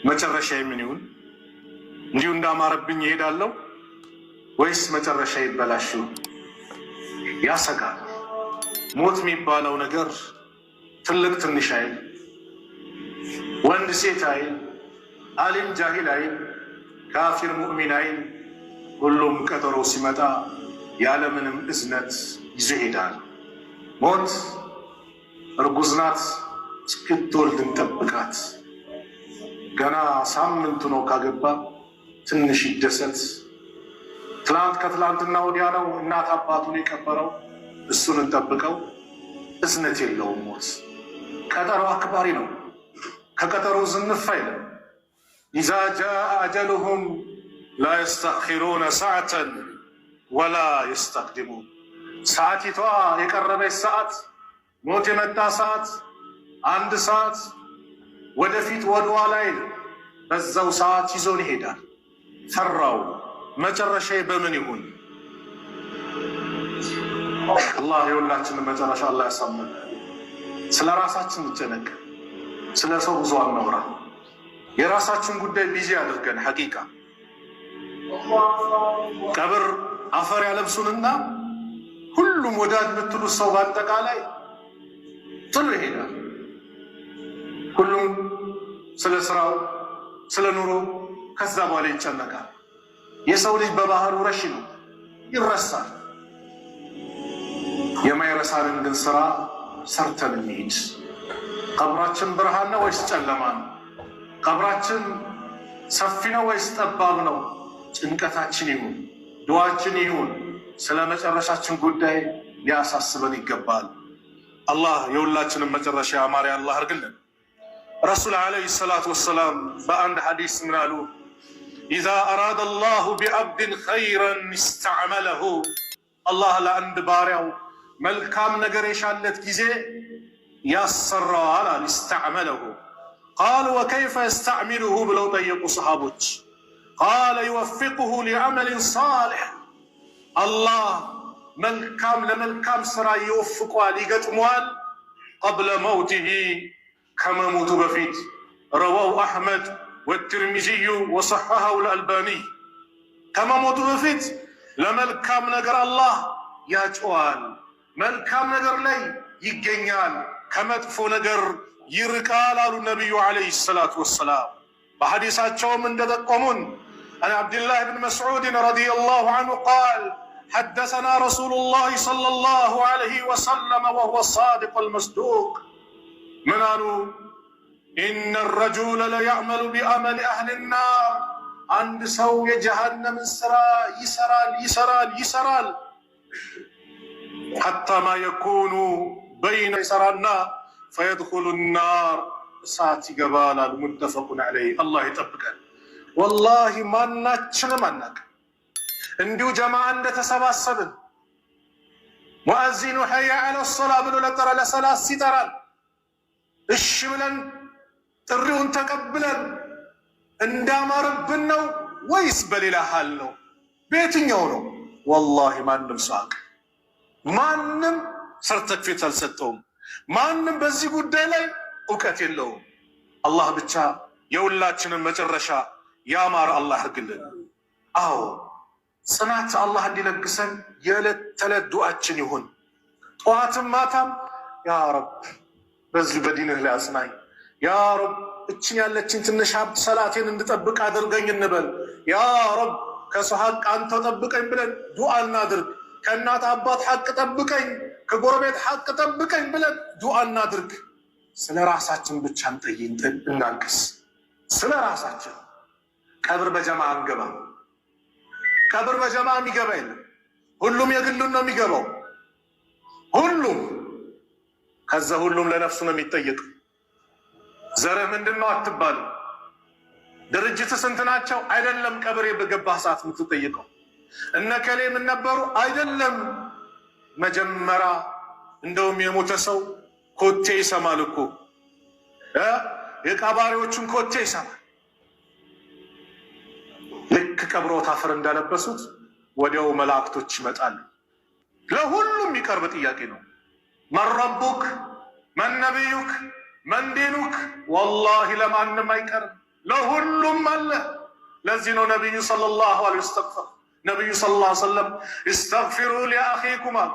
መጨረሻዬ ምን ይሁን? እንዲሁ እንዳማረብኝ ይሄዳለሁ ወይስ መጨረሻ ይበላሽ? ያሰጋል። ሞት የሚባለው ነገር ትልቅ ትንሽ አይል፣ ወንድ ሴት አይል፣ አሊም ጃሂል አይል፣ ካፊር ሙእሚን አይል፣ ሁሉም ቀጠሮ ሲመጣ ያለምንም እዝነት ይዞ ይሄዳል። ሞት እርጉዝ ናት፣ እስክትወልድ እንጠብቃት። ገና ሳምንቱ ነው ካገባ ትንሽ ይደሰት። ትላንት ከትላንትና ወዲያ ነው እናት አባቱን የቀበረው፣ እሱን እንጠብቀው። እዝነት የለውም ሞት። ቀጠሮ አክባሪ ነው፣ ከቀጠሮ ዝንፍ አይልም። ኢዛ ጃአ አጀሉሁም ላ የስተእኺሩነ ሰዓተን ወላ የስተቅድሙን። ሰዓቲቷ የቀረበች ሰዓት፣ ሞት የመጣ ሰዓት፣ አንድ ሰዓት ወደፊት ወደኋላ አይል፣ በዛው ሰዓት ይዞን ይሄዳል። ፈራው መጨረሻዬ በምን ይሁን? አላህ የሁላችንን መጨረሻ አላህ ያሳምር። ስለ ራሳችን እንጨነቅ፣ ስለ ሰው ብዙ አናውራ። የራሳችን ጉዳይ ቢዚ አድርገን ሐቂቃ ቀብር አፈር ያለብሱንና ሁሉም ወዳጅ የምትሉት ሰው በአጠቃላይ ጥሎ ይሄዳል። ሁሉም ስለ ስራው ስለ ኑሮ ከዛ በኋላ ይጨነቃል። የሰው ልጅ በባህሩ ረሺ ነው፣ ይረሳል። የማይረሳንን ግን ስራ ሰርተን እንሂድ። ቀብራችን ብርሃን ነው ወይስ ጨለማ ነው? ቀብራችን ሰፊ ነው ወይስ ጠባብ ነው? ጭንቀታችን ይሁን ዱዓችን ይሁን ስለ መጨረሻችን ጉዳይ ሊያሳስበን ይገባል። አላህ የሁላችንም መጨረሻ ያማረ አላህ አድርግልን። ረሱል ዓለይሂ ሰላቱ ወሰላም በአንድ ሐዲስ ምን አሉ? ኢዛ አራደ አላሁ ቢዐብድን ኸይረን ኢስተዕመለሁ። አላህ ለአንድ ባሪያው መልካም ነገር የሻለት ጊዜ ያሰራዋል አሉ። ኢስተዕመለሁ ቃሉ ወከይፈ የስተዕሚሉሁ ብለው ጠየቁ ሰሃቦች። ቃለ ዩወፊቁሁ ሊዐመሊን ሳሊሕ። አላህ መልካም ለመልካም ስራ ይወፍቋል፣ ይገጥመዋል። ቀብለ መውቲሂ ከመሞቱ በፊት። ረዋሁ አሕመድ ወትርሚዚዩ ወሰሐሐሁ ልአልባኒ። ከመሞቱ በፊት ለመልካም ነገር አላህ ያጨዋል፣ መልካም ነገር ላይ ይገኛል፣ ከመጥፎ ነገር ይርቃል አሉ ነቢዩ ዓለይሂ ሰላቱ ወሰላም። በሐዲሳቸውም እንደጠቆሙን አን ዓብድላህ ብን መስዑድን ረዲየላሁ ዐንሁ ቃል ሐደሰና ረሱሉላህ ሰለላሁ ዐለይሂ ወሰለም ወሁወ ሳዲቁል መስዱቅ። ምን አሉ? ኢነ ረጁለ ለያዕመሉ ቢዐመሊ አህሊ ናር። አንድ ሰው የጀሃነምን ስራ ይሰራል ሐታ ማ የኩኑ በይነ ይሰራና ፈየድኹሉ ናር፣ እሳት ይገባል አሉ። ሙተፈቁን ዐለይህ። አላህ ይጠብቀን። ወላሂ ማናችንም አናውቅም። እንዲሁ ጀማዓ እንደተሰባሰብን ሙአዚኑ ሐያ ዐለ ሶላ ብሎ ለሰላት ሲጠራን እሺ ብለን ጥሪውን ተቀብለን እንዳማረብን ነው ወይስ በሌላ ሀል ነው? በየትኛው ነው? ወላሂ ማንም ሳቅ፣ ማንም ሰርተክፌት አልሰጠውም። ማንም በዚህ ጉዳይ ላይ እውቀት የለውም። አላህ ብቻ የሁላችንን መጨረሻ ያማረ አላህ ያድርግልን። አዎ ጽናት አላህ እንዲለግሰን የዕለት ተዕለት ዱዓችን ይሁን። ጠዋትም ማታም ያ ረብ በዚህ በዲንህ ላይ አጽናኝ፣ ያ ረብ እችን ያለችን ትንሽ ሀብት ሰላቴን እንድጠብቅ አድርገኝ እንበል። ያ ረብ ከሰው ሐቅ አንተው ጠብቀኝ ብለን ዱዓ እናድርግ። ከእናት አባት ሐቅ ጠብቀኝ፣ ከጎረቤት ሐቅ ጠብቀኝ ብለን ዱዓ እናድርግ። ስለ ራሳችን ብቻ እናልቅስ። ስለ ራሳችን ቀብር በጀማ አንገባ። ቀብር በጀማ የሚገባ የለም። ሁሉም የግሉን ነው የሚገባው። ሁሉም ከዛ ሁሉም ለነፍሱ ነው የሚጠየቀው። ዘርህ ምንድን ነው አትባልም። ድርጅት ስንት ናቸው አይደለም። ቀብር በገባህ ሰዓት የምትጠየቀው እነ ከሌ ምን ነበሩ አይደለም። መጀመሪያ እንደውም የሞተ ሰው ኮቴ ይሰማል እኮ የቀባሪዎቹን ኮቴ ይሰማል። ልክ ቀብሮት አፈር እንዳለበሱት ወዲያው መላእክቶች ይመጣሉ። ለሁሉም የሚቀርብ ጥያቄ ነው። መን ረቡክ፣ መን ነቢዩክ፣ መን ዲኑክ። ወላሂ ለማንም አይቀርም። ለሁሉም አለ። ለዚህ ነው ነቢዩ ሰለላሁ ዐለይሂ ወሰለም እስተግፊሩ ሊአኺኩም አሉ።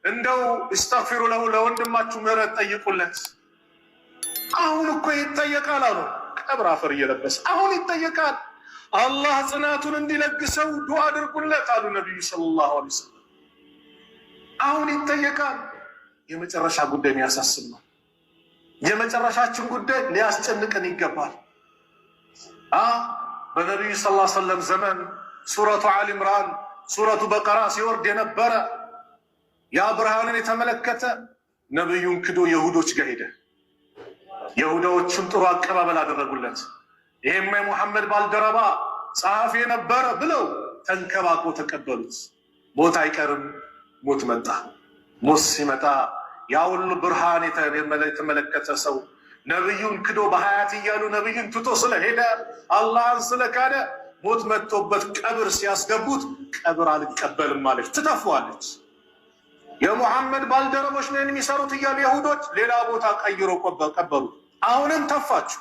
እንደው እስተግፊሩ ለሁ ለወንድማችሁ ምህረት ጠይቁለት። አሁን እኮ ይጠየቃል አሉ። ቀብር አፈር እየለበሰ አሁን ይጠየቃል። አላህ ጽናቱን እንዲለግሰው ዱዓ አድርጉለት አሉ ነቢዩ ሰለላሁ ዐለይሂ ወሰለም። አሁን ይጠየቃል። የመጨረሻ ጉዳይ የሚያሳስብ ነው። የመጨረሻችን ጉዳይ ሊያስጨንቀን ይገባል። በነቢዩ ሰለላሁ ዐለይሂ ወሰለም ዘመን ሱረቱ አሊ ኢምራን ሱረቱ በቀራ ሲወርድ የነበረ ያ ብርሃንን የተመለከተ ነቢዩን ክዶ የሁዶች ጋር ሄደ። የሁዳዎችም ጥሩ አቀባበል አደረጉለት። ይሄማ የሙሐመድ ባልደረባ ጸሐፊ የነበረ ብለው ተንከባክቦ ተቀበሉት። ሞት አይቀርም። ሞት መጣ። ሞት ሲመጣ ያ ሁሉ ብርሃን የተመለከተ ሰው ነቢዩን ክዶ በሀያት እያሉ ነቢዩን ትቶ ስለሄደ አላህን ስለካደ ሞት መጥቶበት ቀብር ሲያስገቡት ቀብር አልቀበልም ማለች ትተፋዋለች። የሙሐመድ ባልደረቦች ነን የሚሰሩት እያሉ የሁዶች ሌላ ቦታ ቀይሮ ቀበሩት። አሁንም ተፋችሁ።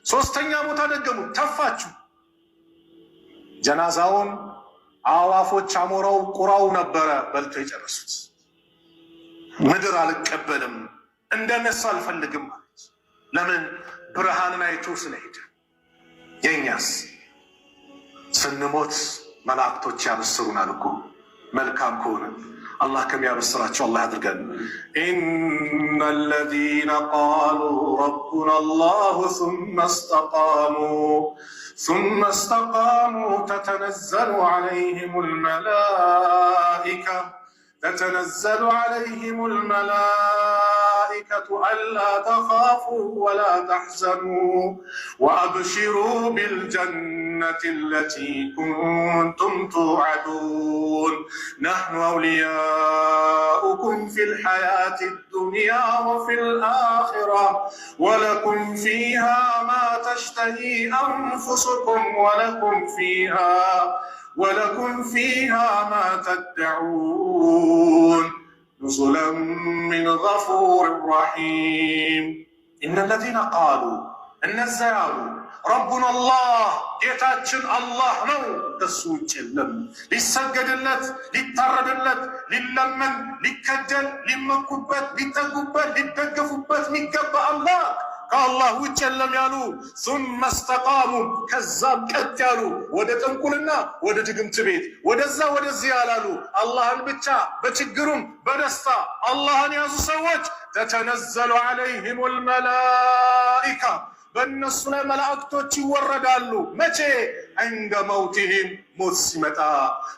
ሶስተኛ ቦታ ደገሙ፣ ተፋችሁ። ጀናዛውን አዋፎች አሞራው ቁራው ነበረ በልቶ የጨረሱት። ምድር አልቀበልም እንደነሱ አልፈልግም ማለት ለምን? ብርሃንን አይቶ ስለሄደ። የኛስ ስንሞት መላእክቶች ያበስሩናል እኮ መልካም ከሆነ الله كم يبصرات الله يدركن إن الذين قالوا ربنا الله ثم استقاموا تتنزل عليهم الملائكة ألا تخافوا ولا تحزنوا وأبشروا بالجنة التي كنتم توعدون نحن أولياؤكم في الحياة الدنيا وفي الآخرة ولكم فيها ما تشتهي أنفسكم ولكم فيها ما تدعون نزلا من غفور رحيم إن الذين قالوا ربنا الله ጌታችን አላህ ነው እሱ ውጭ የለም ሊሰገድለት ሊታረድለት ሊለመን ሊከጀል ሊመኩበት ሊጠጉበት ሊደገፉበት የሚገባ አላህ ከአላህ ውጭ የለም ያሉ ثم استقاموا ከዛም ቀጥ ያሉ ወደ ጥንቁልና ወደ ድግምት ቤት ወደዛ ወደዚህ ያላሉ አላህን ብቻ በችግሩም በደስታ አላህን ያዙ ሰዎች تتنزل عليهم الملائكة በእነሱ ላይ መላእክቶች ይወረዳሉ። መቼ? عند موتهم ሞት ሲመጣ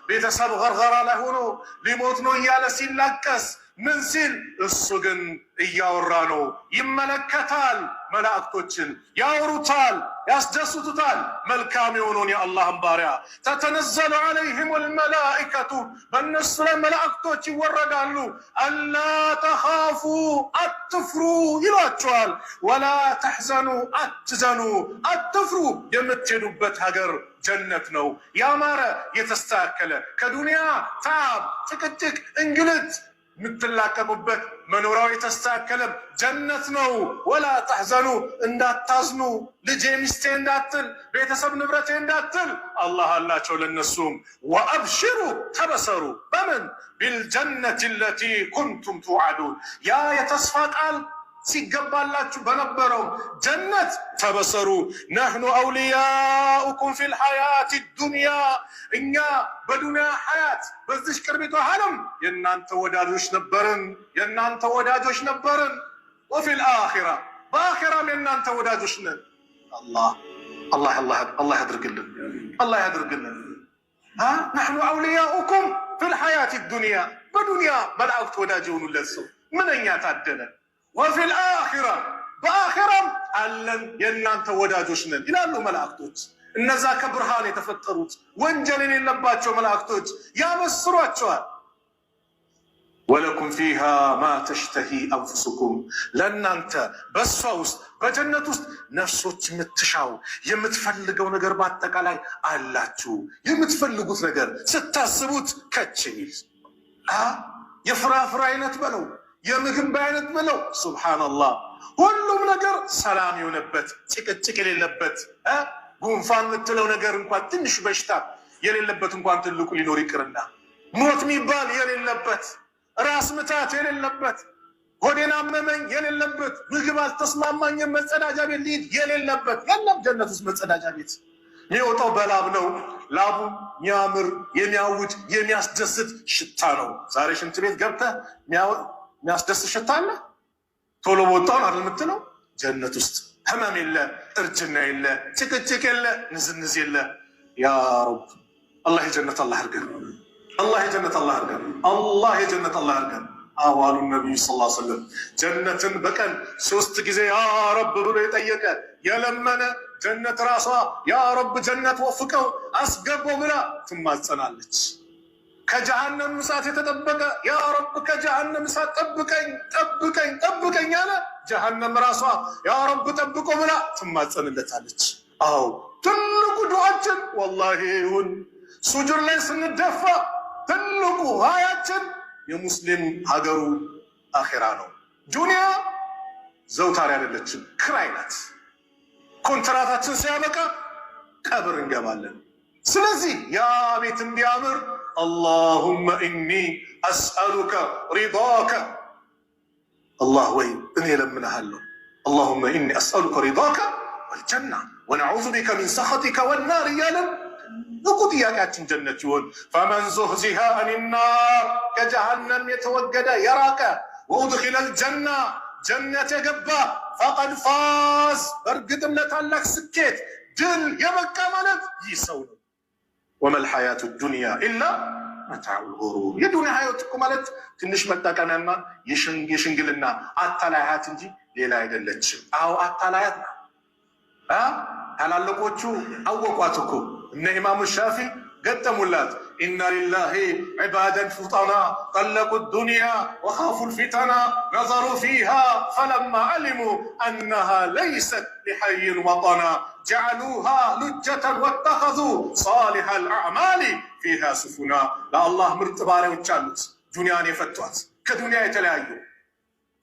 ቤተሰብ ገርገራ ላይ ሆኖ ሊሞት ነው እያለ ሲላቀስ ምን ሲል እሱ ግን እያወራ ነው። ይመለከታል፣ መላእክቶችን ያወሩታል፣ ያስደስቱታል። መልካም የሆነውን የአላህን ባሪያ ተተነዘሉ ዐለይሂም አልመላኢከቱ በእነሱ ላይ መላእክቶች ይወረዳሉ። አላ ተኻፉ አትፍሩ ይሏቸዋል። ወላ ተሕዘኑ አትዘኑ አትፍሩ። የምትሄዱበት ሀገር ጀነት ነው፣ ያማረ የተስተካከለ ከዱንያ ታብ ጭቅጭቅ እንግልት የምትላቀቁበት መኖሪያው የተስተካከለ ጀነት ነው። ወላ ተሕዘኑ እንዳታዝኑ፣ ልጄ ሚስቴ እንዳትል፣ ቤተሰብ ንብረቴ እንዳትል አላህ አላቸው ለነሱም። ወአብሽሩ ተበሰሩ በምን ቢልጀነት ለቲ ኩንቱም ቱዓዱን ያ የተስፋ ቃል ሲገባላችሁ በነበረው ጀነት ተበሰሩ። ነህኑ አውሊያኡኩም ፊል ሐያት ዱንያ እኛ በዱንያ ሐያት በዚህ ቅርቢቷ ዓለም የእናንተ ወዳጆች ነበርን። ወፊል አኺራ በአኺራም የእናንተ ወዳጆች ነን። አላህ ያድርግልን። ነህኑ አውሊያኡኩም ፊል ሐያት ዱንያ በዱንያ መላእክት ወዳጅ የሆኑለት ሰው ምንኛ ታደለ። ወፊል አኺራ በአኺራም አለን የእናንተ ወዳጆች ነን ይላሉ መላእክቶች። እነዛ ከብርሃን የተፈጠሩት ወንጀል የሌለባቸው መላእክቶች ያበስሯቸዋል። ወለኩም ፊሃ ማ ተሽተሂ አንፉሱኩም ለእናንተ በሷ ውስጥ በጀነት ውስጥ ነፍሶች የምትሻው የምትፈልገው ነገር በአጠቃላይ አላችሁ። የምትፈልጉት ነገር ስታስቡት ከች የሚል የፍራፍሬ አይነት በለው የምግብ በአይነት ብለው ሱብሃንአላህ ሁሉም ነገር ሰላም የሆነበት ጭቅጭቅ የሌለበት ጉንፋን የምትለው ነገር እንኳን ትንሽ በሽታ የሌለበት እንኳን ትልቁ ሊኖር ይቅርና ሞት የሚባል የሌለበት ራስ ምታት የሌለበት ሆዴን አመመኝ የሌለበት ምግብ አልተስማማኝም መጸዳጃ ቤት ልሂድ የሌለበት የለም። ጀነት ውስጥ መጸዳጃ ቤት የሚወጣው በላብ ነው። ላቡ የሚያምር የሚያውድ የሚያስደስት ሽታ ነው። ዛሬ ሽንት ቤት ገብተህ የሚያስደስት ሽታ አለ? ቶሎ ወጣውን አይደል የምትለው? ጀነት ውስጥ ህመም የለ፣ እርጅና የለ፣ ጭቅጭቅ የለ፣ ንዝንዝ የለ። ያ ረብ አላህ የጀነት አላህ አድርገን፣ አላህ የጀነት አላህ አድርገን፣ አላህ የጀነት አላህ አድርገን። አዋሉ ነቢዩ ሰለላሁ ዐለይሂ ወሰለም ጀነትን በቀን 3 ጊዜ ያ ረብ ብሎ የጠየቀ የለመነ ጀነት ራሷ ያ ረብ ጀነት ወፍቀው አስገባው ብላ ትማጸናለች። ከጀሃነም እሳት የተጠበቀ ያ ረብ ከጀሃነም እሳት ጠብቀኝ ጠብቀኝ ጠብቀኝ አለ። ጀሃነም ራሷ ያ ረብ ጠብቆ ብላ ትማጸንለታለች። አዎ ትልቁ ዱዓችን ወላሂ ይሁን ሱጁድ ላይ ስንደፋ ትልቁ ሀያችን የሙስሊም ሀገሩ አኺራ ነው። ዱንያ ዘውታሪ አይደለችም፣ ክራይ ናት። ኮንትራታችን ሲያበቃ ቀብር እንገባለን። ስለዚህ ያ ቤት እንዲያምር አላሁመ ኢኒ አስአሉከ ሪዳከ አላህ ወይ እኔ ለምንሃለሁ አላሁመ ኢኒ አስአሉከ ሪዳከ ወልጀና ወነዑዙ ቢከ ሚን ሰኸጢከ ወናር እያለን ንቁ ጥያቄያችን ጀነት ይሆን። ፈመን ዙህዚሃ አኒናር ከጀሃነም የተወገደ የራቀ ወኡድኺለ ልጀና ጀነት የገባ ፈቀድ ፋዝ በእርግጥም ለታላቅ ስኬት ድል የበቃ ማለት ይህ ሰው ነው። ወመል ሐያቱ ዱንያ ኢላ መታዑል ጉሩር የዱንያ ህይወት እኮ ማለት ትንሽ መጠቀሚያና የሽንግልና አታላያት እንጂ ሌላ አይደለችም። አዎ አታላያት ነው። ታላላቆቹ አወቋት እኮ እነ ኢማሙ ሻፊ ገጠሙላት። ኢነ ሊላሂ ዒባደን ፉጠና ጠለቁ ዱንያ ወኻፉ ልፊተና ነዘሩ ፊሃ ፈለማ ዓሊሙ አነሃ ለይሰት ሊሐይን ወጠና ጀዓሉሃ ሉጀተን ወተኸዙ ሳሊሐ ልአዕማሊ ፊሃ ስፉና። ለአላህ ምርጥ ባሪያዎች አሉት ዱንያን የፈቷት ከዱንያ የተለያዩ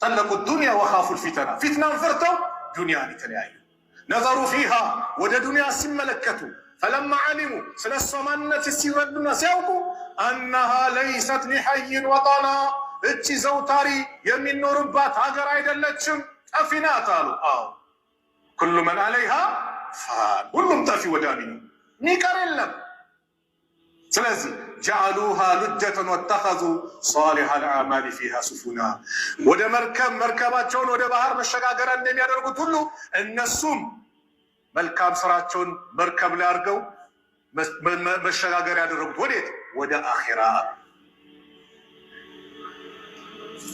ጠለቁ ዱንያ ወኻፉ ልፊተና ፊትናን ፈርተው ዱንያን የተለያዩ ነዘሩ ፊሃ ወደ ዱንያ ሲመለከቱ ፈለማ ዓሊሙ ስለ እሷ ማንነት ሲረዱና ሲያውቁ አነሃ ለይሰት ሊሐይን ወጠና እቺ ዘውታሪ የሚኖሩባት ሀገር አይደለችም ጠፊ ናት አሉ። አዎ ኩሉ መን ዓለይሃ ፋን ሁሉም ጠፊ ወዳሚ ነው፣ ሚቀር የለም። ስለዚህ ጀዓሉሃ ሉጀተን ወተኸዙ ሳሊሐ ልአዕማሊ ፊሃ ስፉና ወደ መርከባቸውን ወደ ባህር መሸጋገሪያ እንደሚያደርጉት ሁሉ እነሱም መልካም ስራቸውን መርከብ ላይ አድርገው መሸጋገሪያ ያደረጉት ወዴት? ወደ አኺራ።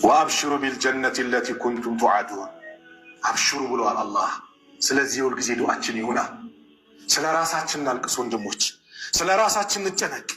ወአብሽሩ ቢልጀነቲ ለቲ ኩንቱም ቱዓዱን አብሽሩ ብለዋል አላህ። ስለዚህ ሁል ጊዜ ዱዓችን ይሁና። ስለ ራሳችን እናልቅስ ወንድሞች፣ ስለ ራሳችን እንጨነቅ።